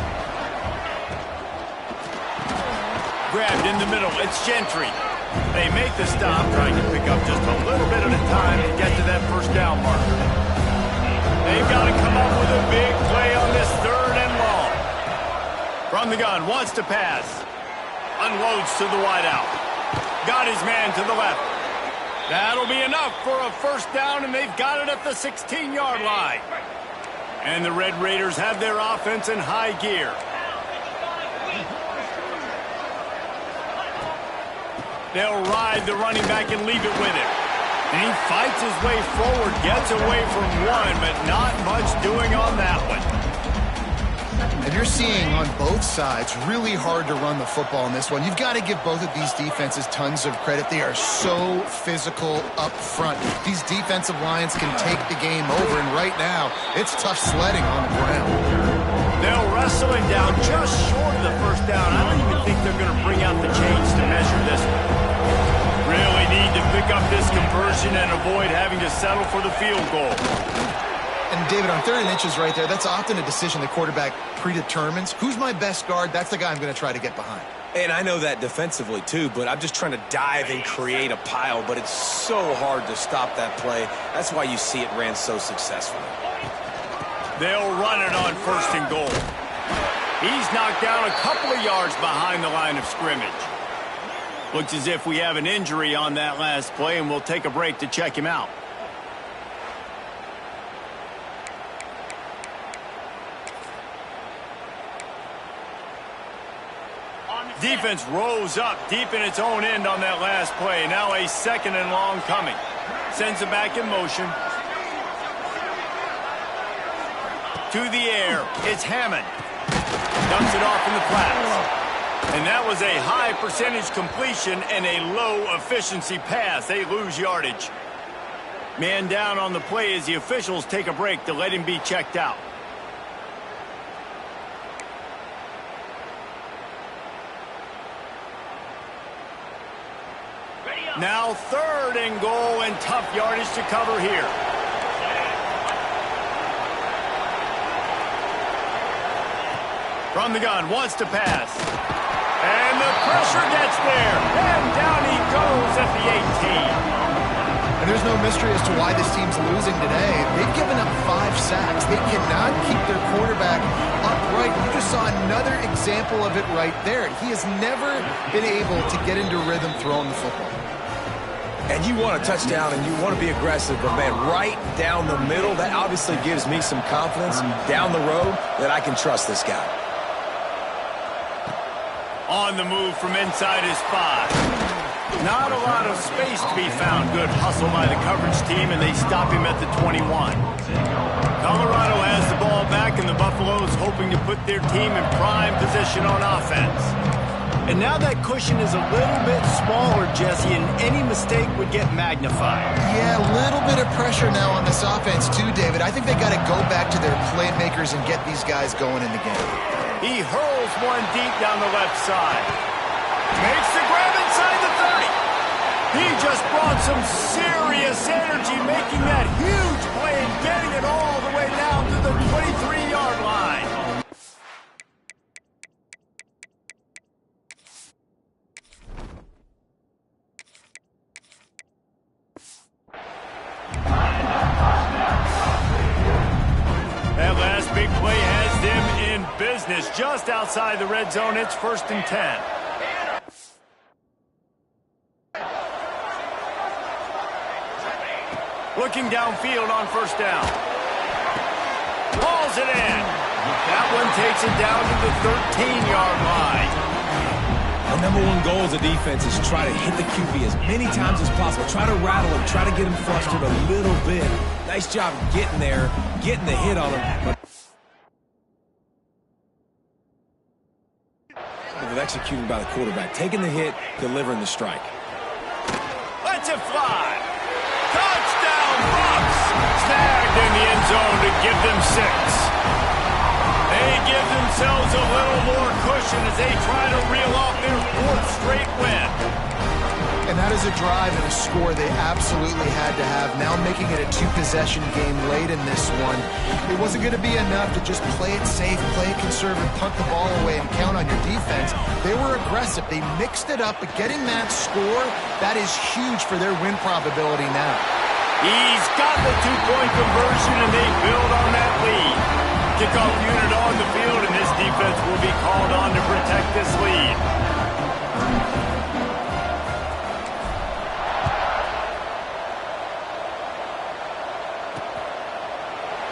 Grabbed in the middle. It's Gentry. They make the stop, trying to pick up just a little bit at a time to get to that first down marker. They've got to come up with a big play on this third and long. From the gun, wants to pass. Unloads to the wideout. Got his man to the left. That'll be enough for a first down, and they've got it at the 16-yard line. And the Red Raiders have their offense in high gear. They'll ride the running back and leave it with him. And he fights his way forward, gets away from one, but not much doing on that one. And you're seeing on both sides really hard to run the football in this one. You've got to give both of these defenses tons of credit. They are so physical up front. These defensive lines can take the game over, and right now, it's tough sledding on the ground. They'll wrestle him down just short of the first down. I don't even think they're going to bring out the chains to measure this one. Really need to pick up this conversion and avoid having to settle for the field goal. And, David, on third and inches right there, that's often a decision the quarterback predetermines. Who's my best guard? That's the guy I'm going to try to get behind. And I know that defensively, too, but I'm just trying to dive and create a pile, but it's so hard to stop that play. That's why you see it ran so successfully. They'll run it on first and goal. He's knocked down a couple of yards behind the line of scrimmage. Looks as if we have an injury on that last play, and we'll take a break to check him out. Defense rose up deep in its own end on that last play. Now a second and long coming. Sends it back in motion. To the air. It's Hammond. Dumps it off in the flats. And that was a high percentage completion and a low efficiency pass. They lose yardage. Man down on the play as the officials take a break to let him be checked out. Now third and goal, and tough yardage to cover here. From the gun, wants to pass. And the pressure gets there. And down he goes at the 18. And there's no mystery as to why this team's losing today. They've given up 5 sacks. They cannot keep their quarterback upright. You just saw another example of it right there. He has never been able to get into rhythm throwing the football. And you want a touchdown and you want to be aggressive, but, man, right down the middle, that obviously gives me some confidence down the road that I can trust this guy. On the move from inside his 5. Not a lot of space to be found. Good hustle by the coverage team, and they stop him at the 21. Colorado has the ball back, and the Buffaloes hoping to put their team in prime position on offense. And now that cushion is a little bit smaller, Jesse, and any mistake would get magnified. Yeah, a little bit of pressure now on this offense too, David. I think they got to go back to their playmakers and get these guys going in the game. He hurls one deep down the left side. Makes the grab inside the 30. He just brought some serious energy, making that huge play and getting it all the way down to the 23-yard line. That last big play has them in business just outside the red zone. It's 1st and 10. Looking downfield on 1st down. Hauls it in. That one takes it down to the 13-yard line. The number one goal as a defense is try to hit the QB as many times as possible. Try to rattle him. Try to get him flustered a little bit. Nice job getting there, getting the hit on him. But with executing by the quarterback, taking the hit, delivering the strike. Lets it fly. Touchdown, Bucks! Snagged in the end zone to give them 6. They give themselves a little more cushion as they try to reel off their 4th straight win. And that is a drive and a score they absolutely had to have. Now making it a 2-possession game late in this one. It wasn't going to be enough to just play it safe, play it conservative, punt the ball away, and count on your defense. They were aggressive. They mixed it up, but getting that score, that is huge for their win probability now. He's got the 2-point conversion, and they build on that lead. Kickoff unit on the field, and this defense will be called on to protect this lead.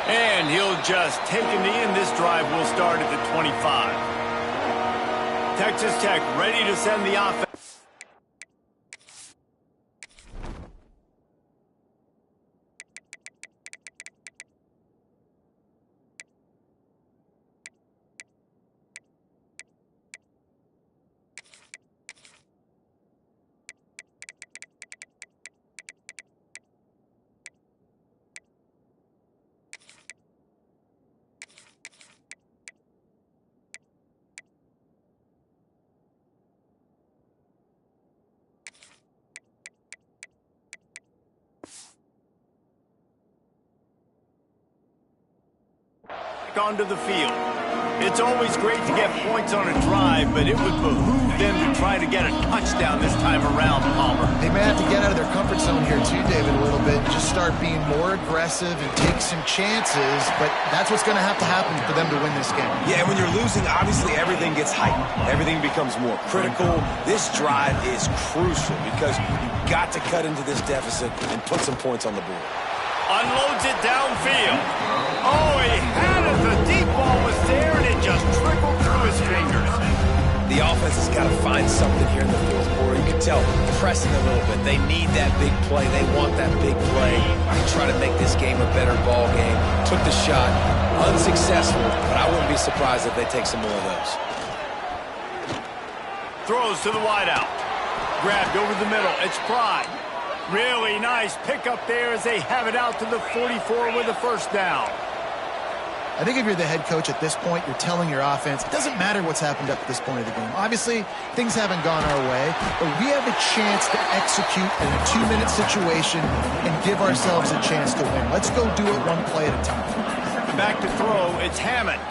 And he'll just take a knee, and this drive will start at the 25. Texas Tech ready to send the offense. Onto the field. It's always great to get points on a drive, but it would behoove them to try to get a touchdown this time around, Palmer. They may have to get out of their comfort zone here too, David, a little bit. Just start being more aggressive and take some chances, but that's what's going to happen for them to win this game. Yeah, when you're losing, obviously everything gets heightened. Everything becomes more critical. This drive is crucial because you've got to cut into this deficit and put some points on the board. Unloads it downfield. Oh, he had it. The deep ball was there, and it just trickled through his fingers. The offense has got to find something here in the 4th quarter. You can tell pressing a little bit. They need that big play. They want that big play to try to make this game a better ball game. Took the shot. Unsuccessful, but I wouldn't be surprised if they take some more of those. Throws to the wideout. Grabbed over the middle. It's Pride. Really nice pickup there as they have it out to the 44 with a 1st down. I think if you're the head coach at this point, you're telling your offense, it doesn't matter what's happened up to this point of the game. Obviously, things haven't gone our way, but we have a chance to execute in a 2-minute situation and give ourselves a chance to win. Let's go do it one play at a time. Back to throw, it's Hammond.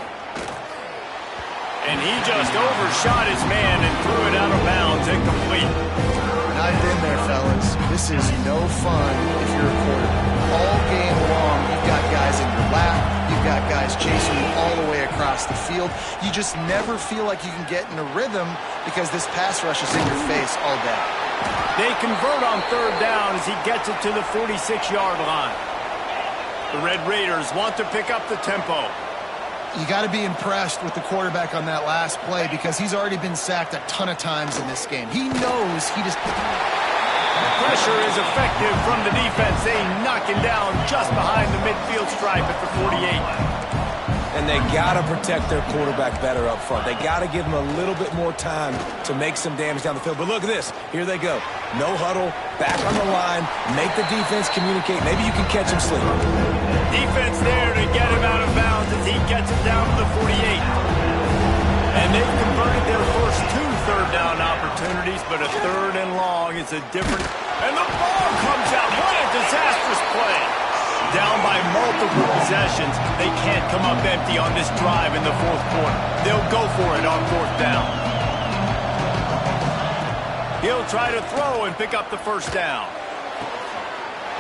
And he just overshot his man and threw it out of bounds, incomplete. I've been there, fellas. This is no fun if you're a quarterback. All game long, you've got guys in your lap. You've got guys chasing you all the way across the field. You just never feel like you can get in a rhythm because this pass rush is in your face all day. They convert on 3rd down as he gets it to the 46-yard line. The Red Raiders want to pick up the tempo. You got to be impressed with the quarterback on that last play because he's already been sacked a ton of times in this game. He knows he just... Pressure is effective from the defense. They knock him down just behind the midfield stripe at the 48. And they got to protect their quarterback better up front. They got to give him a little bit more time to make some damage down the field. But look at this. Here they go. No huddle, back on the line, make the defense communicate. Maybe you can catch him sleeping. Defense there to get him out of bounds as he gets it down to the 48. And they've converted their first 2 third-down opportunities, but a 3rd and long is a different... And the ball comes out. What a disastrous play. Down by multiple possessions. They can't come up empty on this drive in the 4th quarter. They'll go for it on 4th down. He'll try to throw and pick up the 1st down.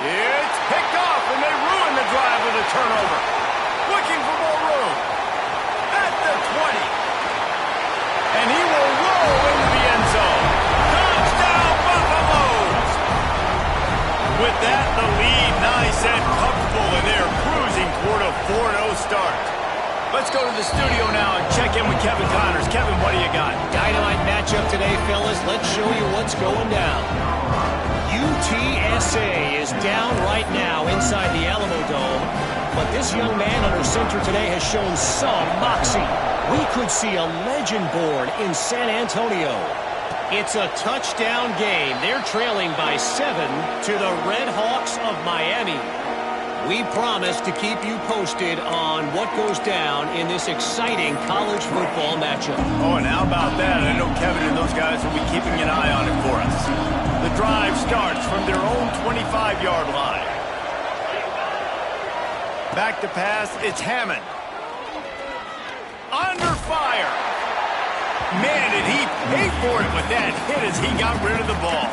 It's picked off, and they ruin the drive with a turnover. Looking for more the lead nice and comfortable, and they're cruising toward a 4-0 start. Let's go to the studio now and check in with Kevin Connors. Kevin, what do you got? Dynamite matchup today, fellas. Let's show you what's going down. UTSA is down right now inside the Alamo Dome, but this young man under center today has shown some moxie. We could see a legend born in San Antonio. It's a touchdown game. They're trailing by 7 to the Red Hawks of Miami. We promise to keep you posted on what goes down in this exciting college football matchup. Oh, and how about that? I know Kevin and those guys will be keeping an eye on it for us. The drive starts from their own 25-yard line. Back to pass, it's Hammond. Under fire. Man, did he pay for it with that hit as he got rid of the ball.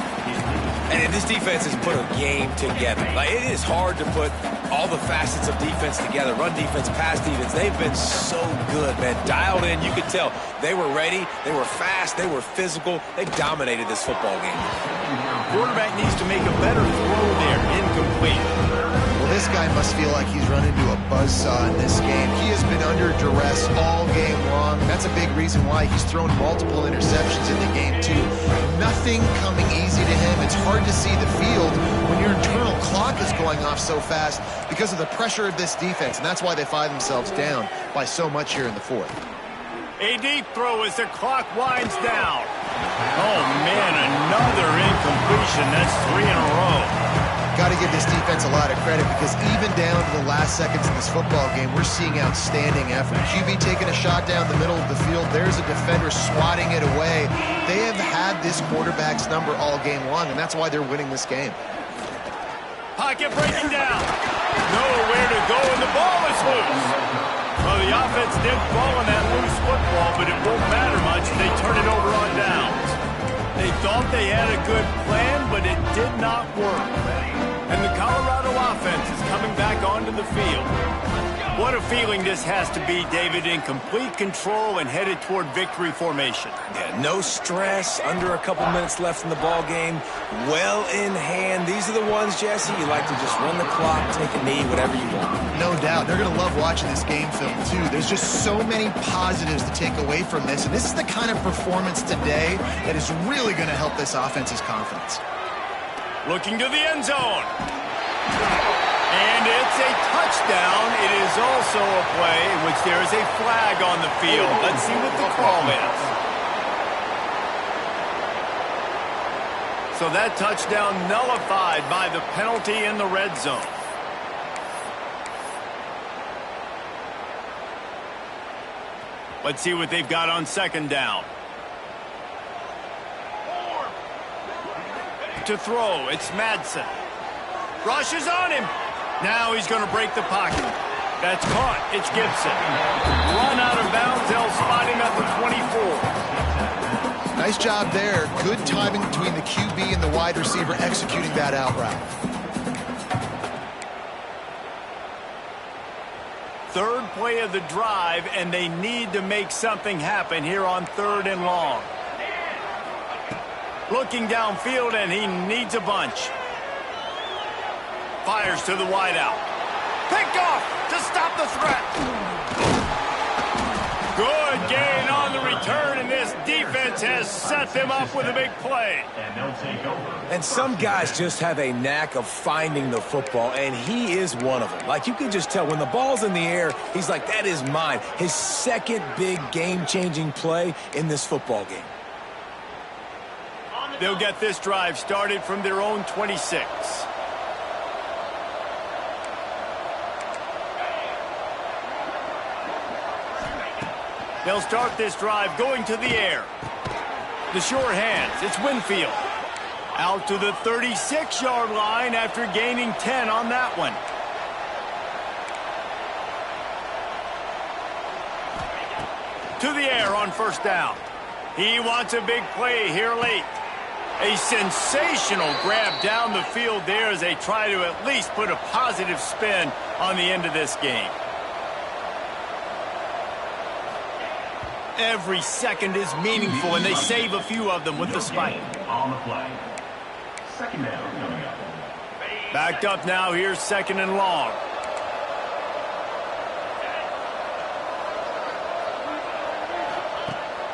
And this defense has put a game together. Like, it is hard to put all the facets of defense together. Run defense, pass defense. They've been so good, man. Dialed in. You could tell they were ready. They were fast. They were physical. They dominated this football game. Quarterback needs to make a better throw there. Incomplete. Well, this guy must feel like he's run into a buzzsaw in this game. He has been under duress all game long. That's a big reason why he's thrown multiple interceptions in the game, too. Nothing coming easy to him. It's hard to see the field when your internal clock is going off so fast because of the pressure of this defense, and that's why they find themselves down by so much here in the fourth. A deep throw as the clock winds down. Oh, man, another incompletion. That's 3 in a row. Got to give this defense a lot of credit because even down to the last seconds of this football game, we're seeing outstanding effort. QB taking a shot down the middle of the field. There's a defender swatting it away. They have had this quarterback's number all game long, and that's why they're winning this game. Pocket breaking down. Nowhere to go, and the ball is loose. Well, the offense did fall on that loose football, but it won't matter much. They turn it over on downs. They thought they had a good plan, but it did not work. And the Colorado offense is coming back onto the field. What a feeling this has to be, David, in complete control and headed toward victory formation. Yeah, no stress, under a couple minutes left in the ball game, well in hand. These are the ones, Jesse, you like to just run the clock, take a knee, whatever you want. No doubt. They're going to love watching this game film, too. There's just so many positives to take away from this, and this is the kind of performance today that is really going to help this offense's confidence. Looking to the end zone. And it's a touchdown. It is also a play in which there is a flag on the field. Let's see what the call is. So that touchdown nullified by the penalty in the red zone. Let's see what they've got on second down. To throw, it's Madsen. Rushes on him. Now he's going to break the pocket. That's caught. It's Gibson. Run out of bounds. They'll spot him at the 24. Nice job there. Good timing between the QB and the wide receiver executing that out route. Third play of the drive, and they need to make something happen here on 3rd and long. Looking downfield, and he needs a bunch. Fires to the wideout. Picked off to stop the threat. Good gain on the return, and this defense has set them up with a big play. And some guys just have a knack of finding the football, and he is one of them. Like, you can just tell when the ball's in the air, he's like, that is mine. His second big game-changing play in this football game. They'll get this drive started from their own 26. They'll start this drive going to the air. The sure hands, it's Winfield. Out to the 36-yard line after gaining 10 on that one. To the air on first down. He wants a big play here late. A sensational grab down the field there as they try to at least put a positive spin on the end of this game. Every second is meaningful, and they save a few of them with the spike. On the play. Second down coming up. Backed up now. Here's 2nd and long.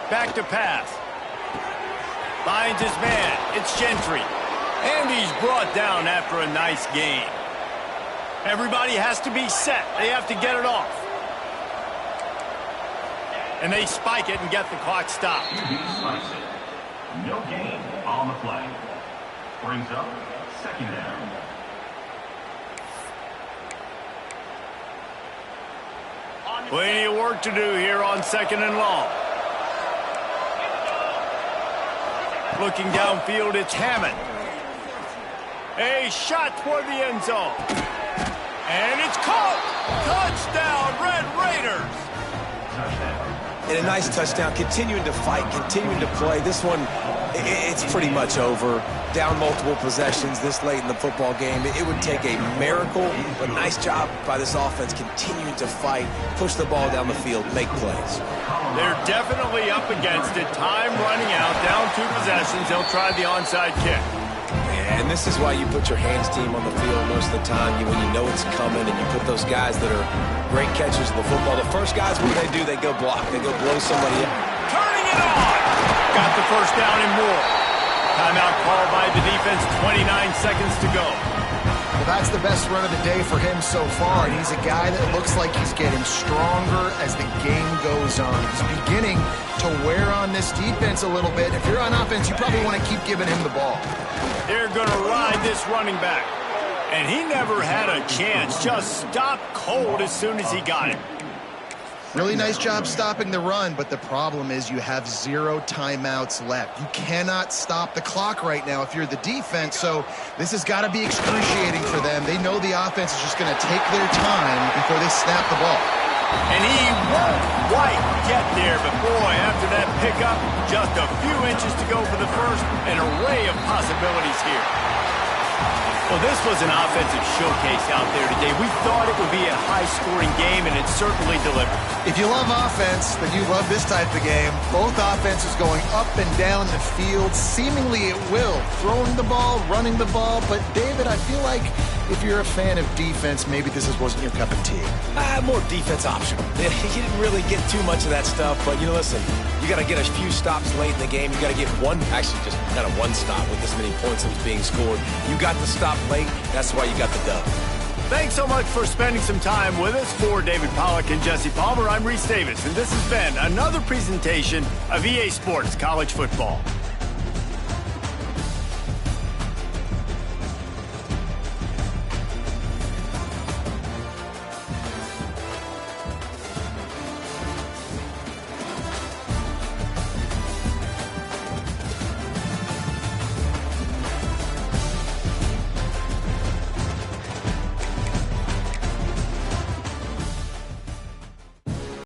Back to pass. Finds his man. It's Gentry. And he's brought down after a nice gain. Everybody has to be set. They have to get it off. And they spike it and get the clock stopped. No gain on the play. Brings up 2nd down. Plenty of work to do here on 2nd and long. Looking downfield, it's Hammond. A shot toward the end zone. And it's caught. Touchdown, Red Raiders. And a nice touchdown, continuing to fight, continuing to play. This one, it's pretty much over. Down multiple possessions this late in the football game. It would take a miracle, but nice job by this offense continuing to fight, push the ball down the field, make plays. They're definitely up against it. Time running out, down 2 possessions. They'll try the onside kick. And this is why you put your hands team on the field most of the time when you know it's coming, and you put those guys that are great catchers of the football. The first guys, what do? They go block. They go blow somebody up. Turning it on. Got the first down and more. Timeout called by the defense. 29 seconds to go. Well, that's the best run of the day for him so far, and he's a guy that looks like he's getting stronger as the game goes on. He's beginning to wear on this defense a little bit. If you're on offense, you probably want to keep giving him the ball. They're going to ride this running back. And he never had a chance. Just stopped cold as soon as he got him. Really nice job stopping the run, but the problem is you have 0 timeouts left. You cannot stop the clock right now if you're the defense, so this has got to be excruciating for them. They know the offense is just going to take their time before they snap the ball. And he won't quite get there, but boy, after that pickup, just a few inches to go for the first. An array of possibilities here. Well, this was an offensive showcase out there today. We thought it would be a high-scoring game, and it certainly delivered. If you love offense, then you love this type of game. Both offenses going up and down the field, seemingly at will. Throwing the ball, running the ball. But, David, I feel like if you're a fan of defense, maybe this wasn't your cup of tea. More defense optional. You didn't really get too much of that stuff, but, listen, you got to get a few stops late in the game. You got to get one stop with this many points that was being scored. You got the stop late. That's why you got the dub. Thanks so much for spending some time with us. For David Pollack and Jesse Palmer, I'm Reese Davis, and this has been another presentation of EA Sports College Football.